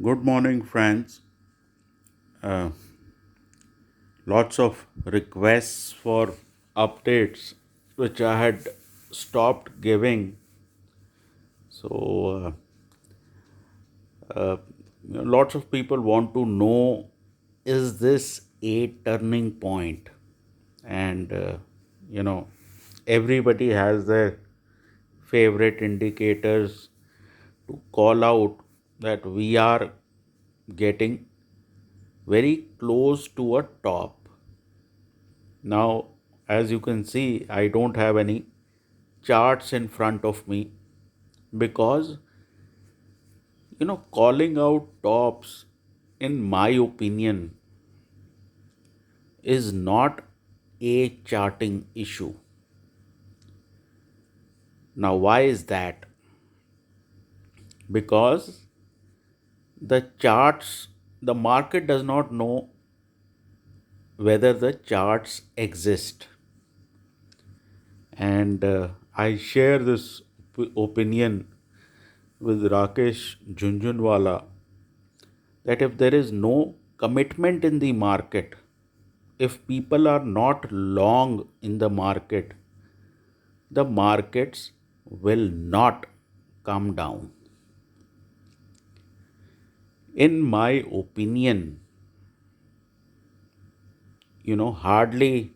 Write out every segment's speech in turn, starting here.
Good morning, friends. Uh, Lots of requests for updates, which I had stopped giving. So, uh, lots of people want to know, is this a turning point? And, everybody has their favorite indicators to call out that we are getting very close to a top. Now, as you can see, I don't have any charts in front of me because, calling out tops, in my opinion, is not a charting issue. Now, why is that? Because the charts, the market does not know whether the charts exist. And I share this opinion with Rakesh Jhunjhunwala that if there is no commitment in the market, if people are not long in the markets will not come down. In my opinion, hardly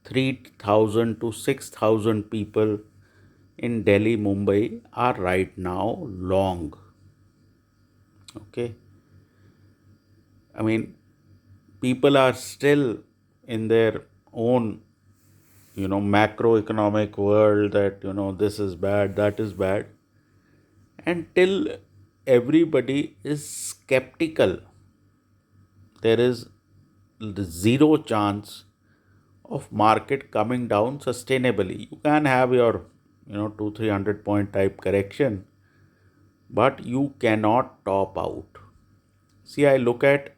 3,000 to 6,000 people in Delhi, Mumbai are right now long. Okay. I mean, people are still in their own macroeconomic world that this is bad, that is bad, until everybody is skeptical. There is zero chance of market coming down sustainably. You can have your 200-300 point type correction, but you cannot top out. See, I look at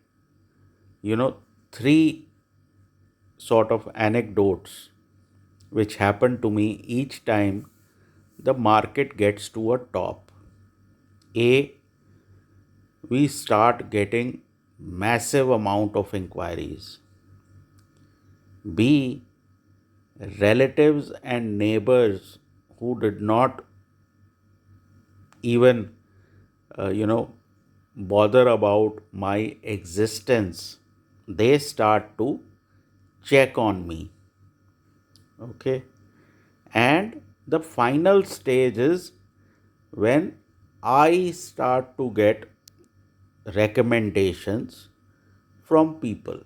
three sort of anecdotes which happen to me each time the market gets to a top. A, we start getting massive amount of inquiries. B, relatives and neighbors who did not even uh, you know bother about my existence, they start to check on me. Okay. And the final stage is when I start to get recommendations from people.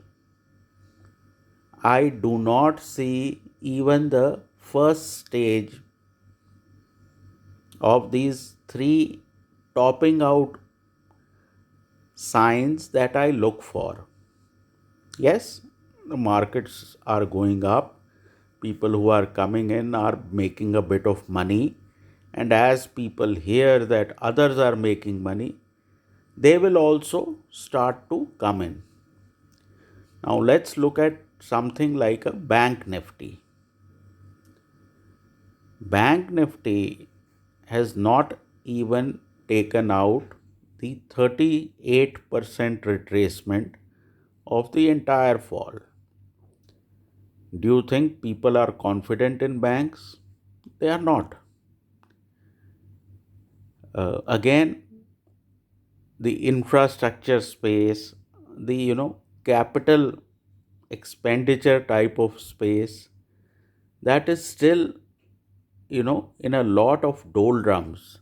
I do not see even the first stage of these three topping out signs that I look for. Yes, the markets are going up. People who are coming in are making a bit of money. And as people hear that others are making money, they will also start to come in. Now let's look at something like a bank nifty. Bank Nifty has not even taken out the 38% retracement of the entire fall. Do you think people are confident in banks? They are not. Again, the infrastructure space, the capital expenditure type of space, that is still in a lot of doldrums.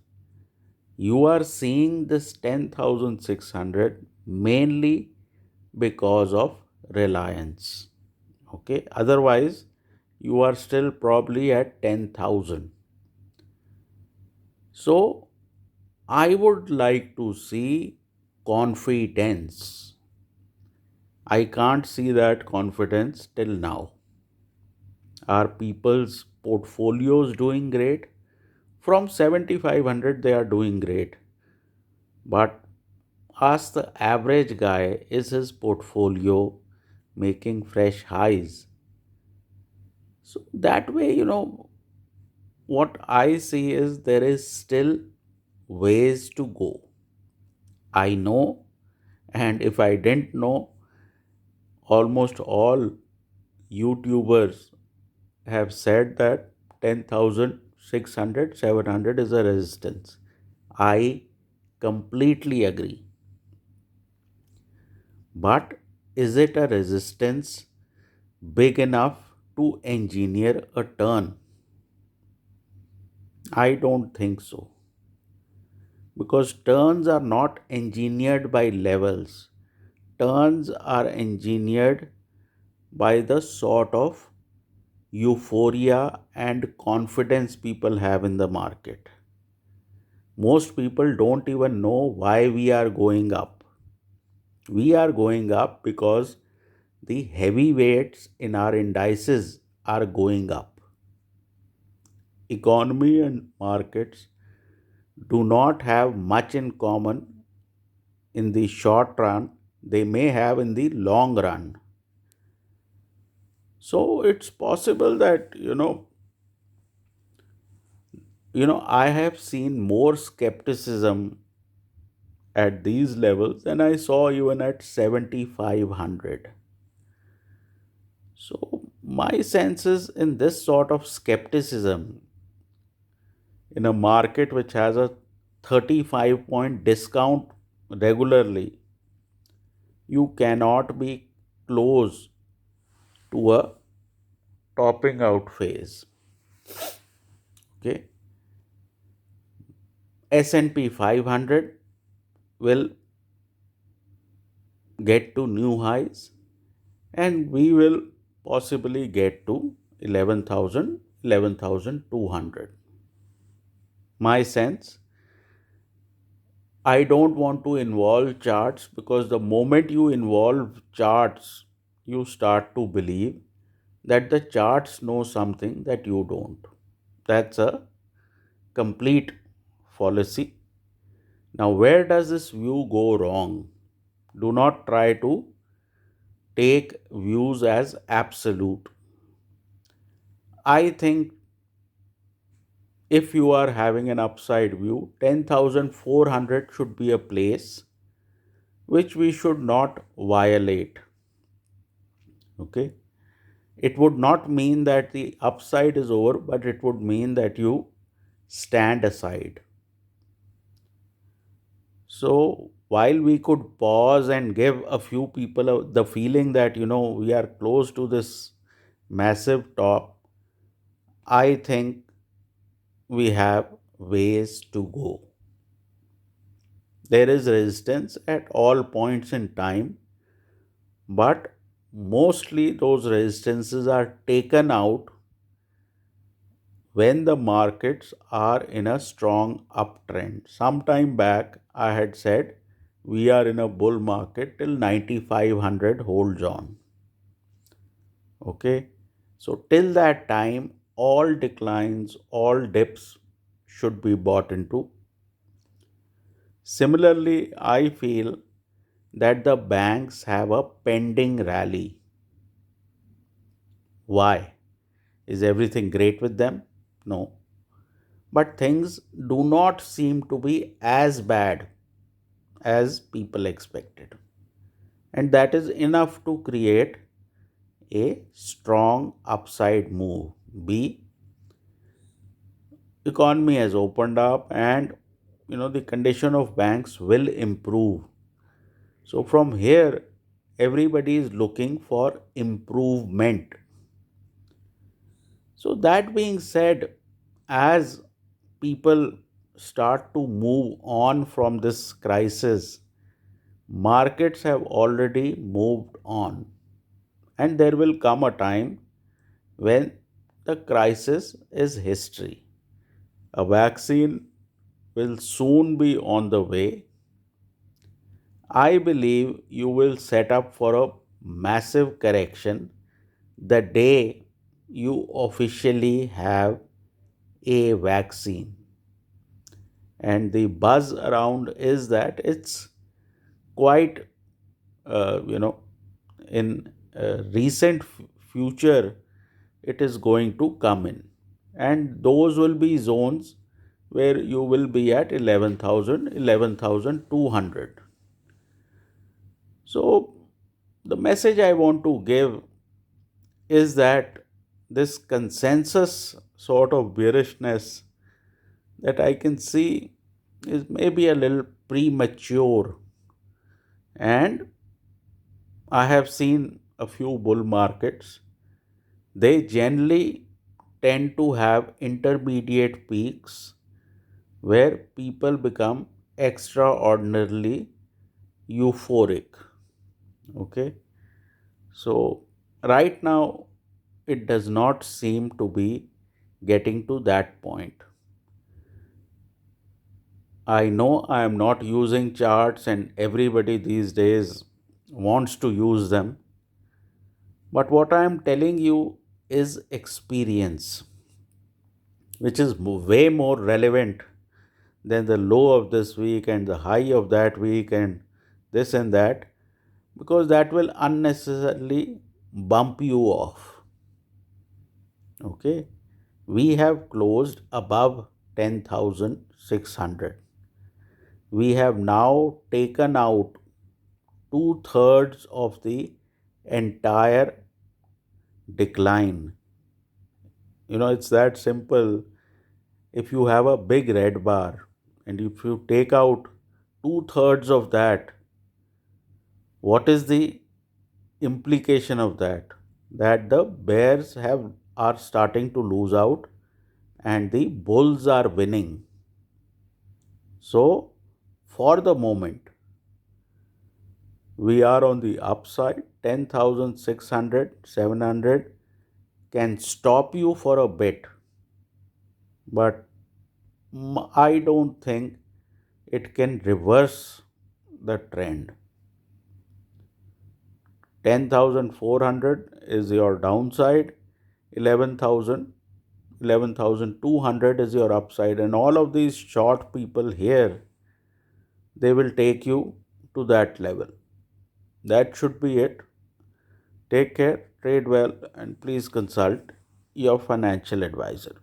You are seeing this 10,600 mainly because of Reliance. Okay, otherwise, you are still probably at 10,000. So, I would like to see confidence. I can't see that confidence till now. Are people's portfolios doing great? From 7,500, they are doing great. But ask the average guy, is his portfolio making fresh highs? So that way, what I see is there is still ways to go. I know, and if I didn't know, almost all YouTubers have said that 10,600, 700 is a resistance. I completely agree. But is it a resistance big enough to engineer a turn? I don't think so. Because turns are not engineered by levels, turns are engineered by the sort of euphoria and confidence people have in the market. Most people don't even know why we are going up. We are going up because the heavyweights in our indices are going up. Economy and markets do not have much in common in the short run, they may have in the long run. So it's possible that I have seen more skepticism at these levels than I saw even at 7,500. So my sense is in this sort of skepticism in a market which has a 35-point discount regularly, you cannot be close to a topping out phase. Okay, S&P 500 will get to new highs and we will possibly get to 11,000, 11,200. My sense, I don't want to involve charts because the moment you involve charts, you start to believe that the charts know something that you don't. That's a complete fallacy. Now, where does this view go wrong? Do not try to take views as absolute. I think if you are having an upside view, 10,400 should be a place which we should not violate. Okay? It would not mean that the upside is over, but it would mean that you stand aside. So, while we could pause and give a few people the feeling that, we are close to this massive top, I think we have ways to go. There is resistance at all points in time, but mostly those resistances are taken out when the markets are in a strong uptrend. Some time back, I had said we are in a bull market till 9,500 holds on. Okay, so till that time, all declines, all dips should be bought into. Similarly, I feel that the banks have a pending rally. Why? Is everything great with them? No. But things do not seem to be as bad as people expected. And that is enough to create a strong upside move. B, economy has opened up and the condition of banks will improve. So from here, everybody is looking for improvement. So that being said, as people start to move on from this crisis, markets have already moved on. And there will come a time when the crisis is history. A vaccine will soon be on the way. I believe you will set up for a massive correction the day you officially have a vaccine. And the buzz around is that it's quite, you know, in recent future, it is going to come in. And those will be zones where you will be at 11,000, 11,200. So, the message I want to give is that this consensus sort of bearishness that I can see is maybe a little premature. And I have seen a few bull markets. They generally tend to have intermediate peaks where people become extraordinarily euphoric. Okay. So, right now, it does not seem to be getting to that point. I know I am not using charts, and everybody these days wants to use them. But what I am telling you is experience, which is way more relevant than the low of this week and the high of that week and this and that, because that will unnecessarily bump you off. Okay, we have closed above 10,600. We have now taken out two-thirds of the entire decline. It's that simple. If you have a big red bar and if you take out two-thirds of that, what is the implication of that? That the bears are starting to lose out and the bulls are winning. So, for the moment, we are on the upside. 10,600, 700 can stop you for a bit, but I don't think it can reverse the trend. 10,400 is your downside, 11,000, 11,200 is your upside, and all of these short people here, they will take you to that level. That should be it. Take care, trade well, and please consult your financial advisor.